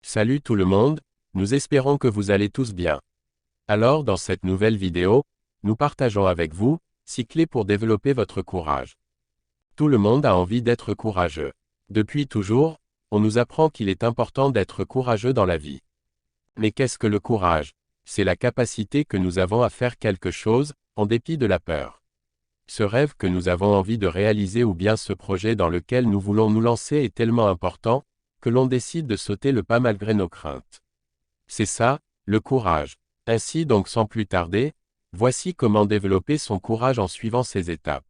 Salut tout le monde, nous espérons que vous allez tous bien. Alors dans cette nouvelle vidéo, nous partageons avec vous 6 clés pour développer votre courage. Tout le monde a envie d'être courageux. Depuis toujours, on nous apprend qu'il est important d'être courageux dans la vie. Mais qu'est-ce que le courage? C'est la capacité que nous avons à faire quelque chose, en dépit de la peur. Ce rêve que nous avons envie de réaliser ou bien ce projet dans lequel nous voulons nous lancer est tellement important, que l'on décide de sauter le pas malgré nos craintes. C'est ça, le courage. Ainsi donc sans plus tarder, voici comment développer son courage en suivant ces étapes.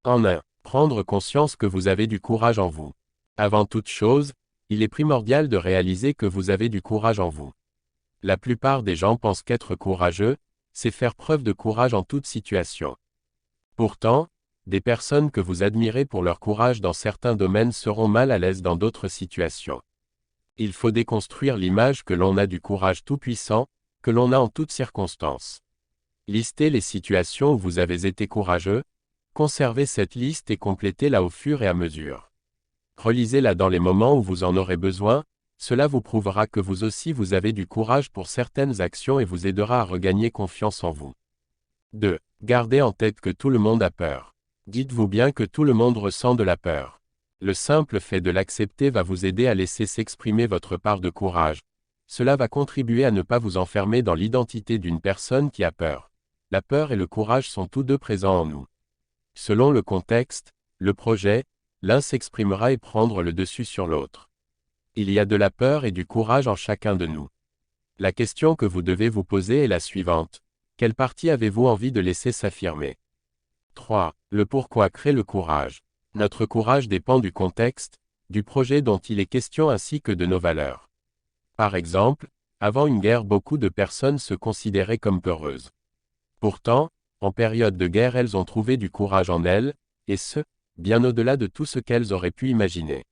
En 1. Prendre conscience que vous avez du courage en vous. Avant toute chose, il est primordial de réaliser que vous avez du courage en vous. La plupart des gens pensent qu'être courageux, c'est faire preuve de courage en toute situation. Pourtant, des personnes que vous admirez pour leur courage dans certains domaines seront mal à l'aise dans d'autres situations. Il faut déconstruire l'image que l'on a du courage tout-puissant, que l'on a en toutes circonstances. Listez les situations où vous avez été courageux, conservez cette liste et complétez-la au fur et à mesure. Relisez-la dans les moments où vous en aurez besoin, cela vous prouvera que vous aussi vous avez du courage pour certaines actions et vous aidera à regagner confiance en vous. 2. Gardez en tête que tout le monde a peur. Dites-vous bien que tout le monde ressent de la peur. Le simple fait de l'accepter va vous aider à laisser s'exprimer votre part de courage. Cela va contribuer à ne pas vous enfermer dans l'identité d'une personne qui a peur. La peur et le courage sont tous deux présents en nous. Selon le contexte, le projet, l'un s'exprimera et prendre le dessus sur l'autre. Il y a de la peur et du courage en chacun de nous. La question que vous devez vous poser est la suivante. Quelle partie avez-vous envie de laisser s'affirmer? 3. Le pourquoi crée le courage. Notre courage dépend du contexte, du projet dont il est question ainsi que de nos valeurs. Par exemple, avant une guerre beaucoup de personnes se considéraient comme peureuses. Pourtant, en période de guerre elles ont trouvé du courage en elles, et ce, bien au-delà de tout ce qu'elles auraient pu imaginer.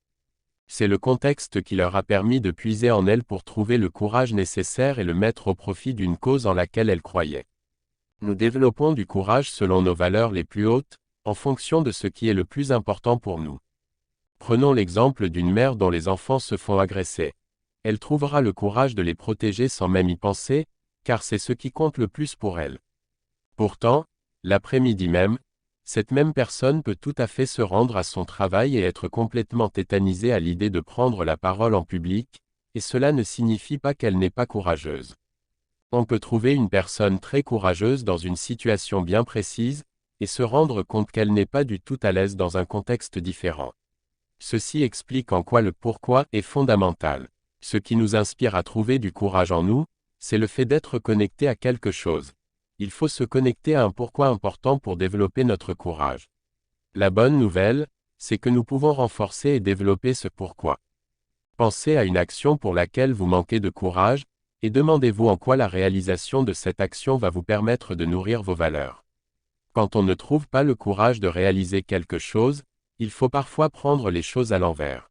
C'est le contexte qui leur a permis de puiser en elles pour trouver le courage nécessaire et le mettre au profit d'une cause en laquelle elles croyaient. Nous développons du courage selon nos valeurs les plus hautes, en fonction de ce qui est le plus important pour nous. Prenons l'exemple d'une mère dont les enfants se font agresser. Elle trouvera le courage de les protéger sans même y penser, car c'est ce qui compte le plus pour elle. Pourtant, l'après-midi même, cette même personne peut tout à fait se rendre à son travail et être complètement tétanisée à l'idée de prendre la parole en public, et cela ne signifie pas qu'elle n'est pas courageuse. On peut trouver une personne très courageuse dans une situation bien précise, et se rendre compte qu'elle n'est pas du tout à l'aise dans un contexte différent. Ceci explique en quoi le pourquoi est fondamental. Ce qui nous inspire à trouver du courage en nous, c'est le fait d'être connecté à quelque chose. Il faut se connecter à un pourquoi important pour développer notre courage. La bonne nouvelle, c'est que nous pouvons renforcer et développer ce pourquoi. Pensez à une action pour laquelle vous manquez de courage, et demandez-vous en quoi la réalisation de cette action va vous permettre de nourrir vos valeurs. Quand on ne trouve pas le courage de réaliser quelque chose, il faut parfois prendre les choses à l'envers.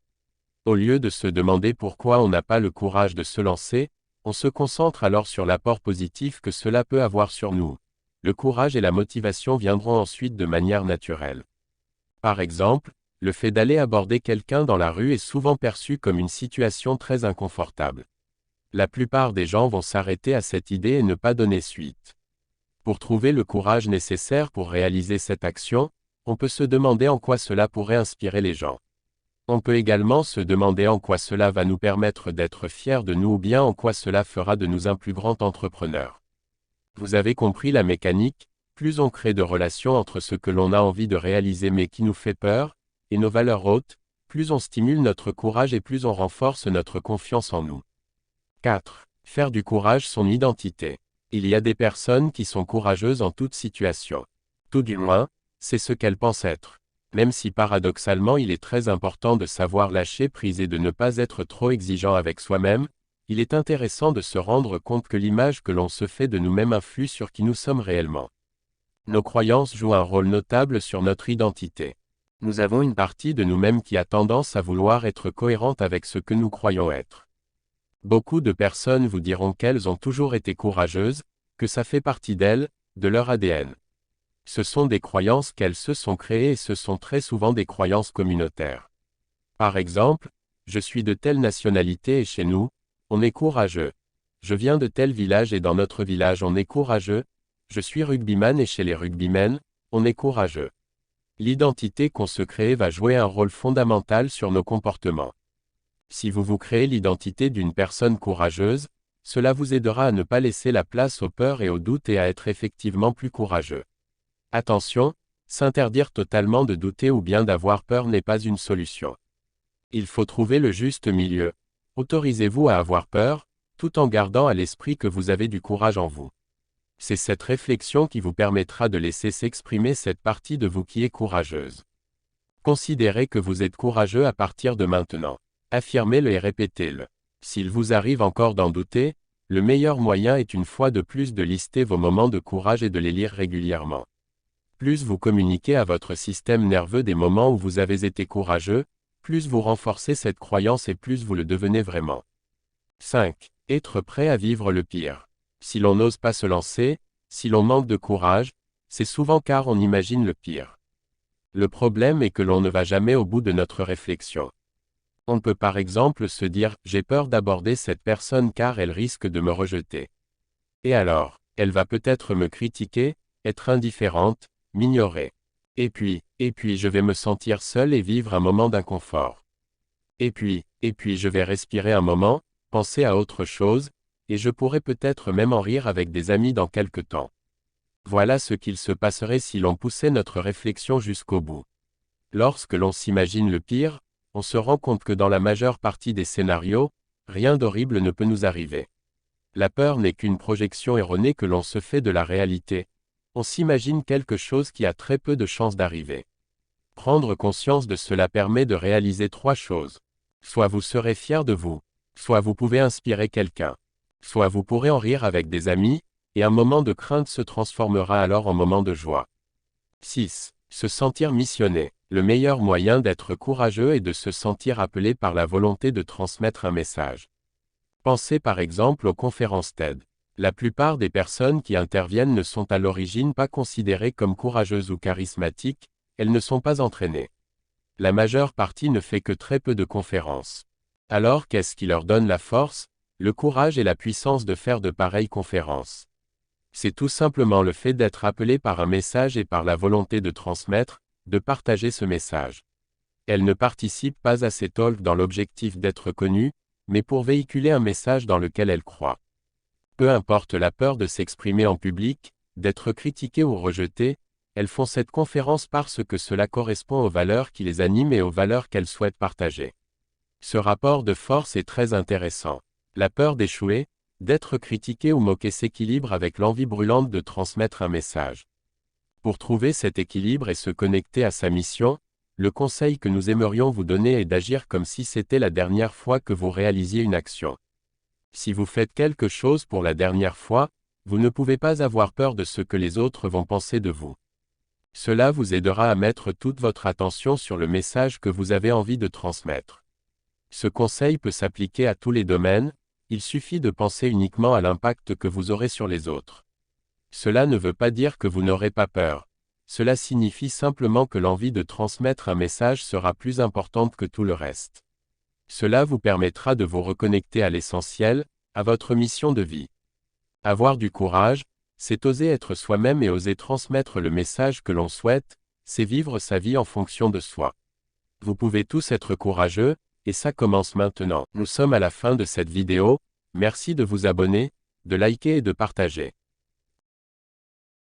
Au lieu de se demander pourquoi on n'a pas le courage de se lancer, on se concentre alors sur l'apport positif que cela peut avoir sur nous. Le courage et la motivation viendront ensuite de manière naturelle. Par exemple, le fait d'aller aborder quelqu'un dans la rue est souvent perçu comme une situation très inconfortable. La plupart des gens vont s'arrêter à cette idée et ne pas donner suite. Pour trouver le courage nécessaire pour réaliser cette action, on peut se demander en quoi cela pourrait inspirer les gens. On peut également se demander en quoi cela va nous permettre d'être fiers de nous ou bien en quoi cela fera de nous un plus grand entrepreneur. Vous avez compris la mécanique, plus on crée de relations entre ce que l'on a envie de réaliser mais qui nous fait peur, et nos valeurs hautes, plus on stimule notre courage et plus on renforce notre confiance en nous. 4. Faire du courage son identité. Il y a des personnes qui sont courageuses en toute situation. Tout du moins, c'est ce qu'elles pensent être. Même si paradoxalement il est très important de savoir lâcher prise et de ne pas être trop exigeant avec soi-même, il est intéressant de se rendre compte que l'image que l'on se fait de nous-mêmes influe sur qui nous sommes réellement. Nos croyances jouent un rôle notable sur notre identité. Nous avons une partie de nous-mêmes qui a tendance à vouloir être cohérente avec ce que nous croyons être. Beaucoup de personnes vous diront qu'elles ont toujours été courageuses, que ça fait partie d'elles, de leur ADN. Ce sont des croyances qu'elles se sont créées et ce sont très souvent des croyances communautaires. Par exemple, je suis de telle nationalité et chez nous, On est courageux. Je viens de tel village et dans notre village on est courageux. Je suis rugbyman et chez les rugbymen, on est courageux. L'identité qu'on se crée va jouer un rôle fondamental sur nos comportements. Si vous vous créez l'identité d'une personne courageuse, cela vous aidera à ne pas laisser la place aux peurs et aux doutes et à être effectivement plus courageux. Attention, s'interdire totalement de douter ou bien d'avoir peur n'est pas une solution. Il faut trouver le juste milieu. Autorisez-vous à avoir peur, tout en gardant à l'esprit que vous avez du courage en vous. C'est cette réflexion qui vous permettra de laisser s'exprimer cette partie de vous qui est courageuse. Considérez que vous êtes courageux à partir de maintenant. Affirmez-le et répétez-le. S'il vous arrive encore d'en douter, le meilleur moyen est une fois de plus de lister vos moments de courage et de les lire régulièrement. Plus vous communiquez à votre système nerveux des moments où vous avez été courageux, plus vous renforcez cette croyance et plus vous le devenez vraiment. 5. Être prêt à vivre le pire. Si l'on n'ose pas se lancer, si l'on manque de courage, c'est souvent car on imagine le pire. Le problème est que l'on ne va jamais au bout de notre réflexion. On peut par exemple se dire « j'ai peur d'aborder cette personne car elle risque de me rejeter ». Et alors, elle va peut-être me critiquer, être indifférente, m'ignorer. Et puis je vais me sentir seul et vivre un moment d'inconfort. Et puis je vais respirer un moment, penser à autre chose, et je pourrais peut-être même en rire avec des amis dans quelque temps. Voilà ce qu'il se passerait si l'on poussait notre réflexion jusqu'au bout. Lorsque l'on s'imagine le pire, on se rend compte que dans la majeure partie des scénarios, rien d'horrible ne peut nous arriver. La peur n'est qu'une projection erronée que l'on se fait de la réalité. On s'imagine quelque chose qui a très peu de chances d'arriver. Prendre conscience de cela permet de réaliser 3 choses. Soit vous serez fier de vous, soit vous pouvez inspirer quelqu'un, soit vous pourrez en rire avec des amis, et un moment de crainte se transformera alors en moment de joie. 6. Se sentir missionné. Le meilleur moyen d'être courageux est de se sentir appelé par la volonté de transmettre un message. Pensez par exemple aux conférences TED. La plupart des personnes qui interviennent ne sont à l'origine pas considérées comme courageuses ou charismatiques, elles ne sont pas entraînées. La majeure partie ne fait que très peu de conférences. Alors qu'est-ce qui leur donne la force, le courage et la puissance de faire de pareilles conférences? C'est tout simplement le fait d'être appelé par un message et par la volonté de transmettre, de partager ce message. Elles ne participent pas à ces talks dans l'objectif d'être connues, mais pour véhiculer un message dans lequel elles croient. Peu importe la peur de s'exprimer en public, d'être critiquées ou rejetées, elles font cette conférence parce que cela correspond aux valeurs qui les animent et aux valeurs qu'elles souhaitent partager. Ce rapport de force est très intéressant. La peur d'échouer, d'être critiqué ou moqué s'équilibre avec l'envie brûlante de transmettre un message. Pour trouver cet équilibre et se connecter à sa mission, le conseil que nous aimerions vous donner est d'agir comme si c'était la dernière fois que vous réalisiez une action. Si vous faites quelque chose pour la dernière fois, vous ne pouvez pas avoir peur de ce que les autres vont penser de vous. Cela vous aidera à mettre toute votre attention sur le message que vous avez envie de transmettre. Ce conseil peut s'appliquer à tous les domaines, il suffit de penser uniquement à l'impact que vous aurez sur les autres. Cela ne veut pas dire que vous n'aurez pas peur. Cela signifie simplement que l'envie de transmettre un message sera plus importante que tout le reste. Cela vous permettra de vous reconnecter à l'essentiel, à votre mission de vie. Avoir du courage, c'est oser être soi-même et oser transmettre le message que l'on souhaite, c'est vivre sa vie en fonction de soi. Vous pouvez tous être courageux, et ça commence maintenant. Nous sommes à la fin de cette vidéo, merci de vous abonner, de liker et de partager.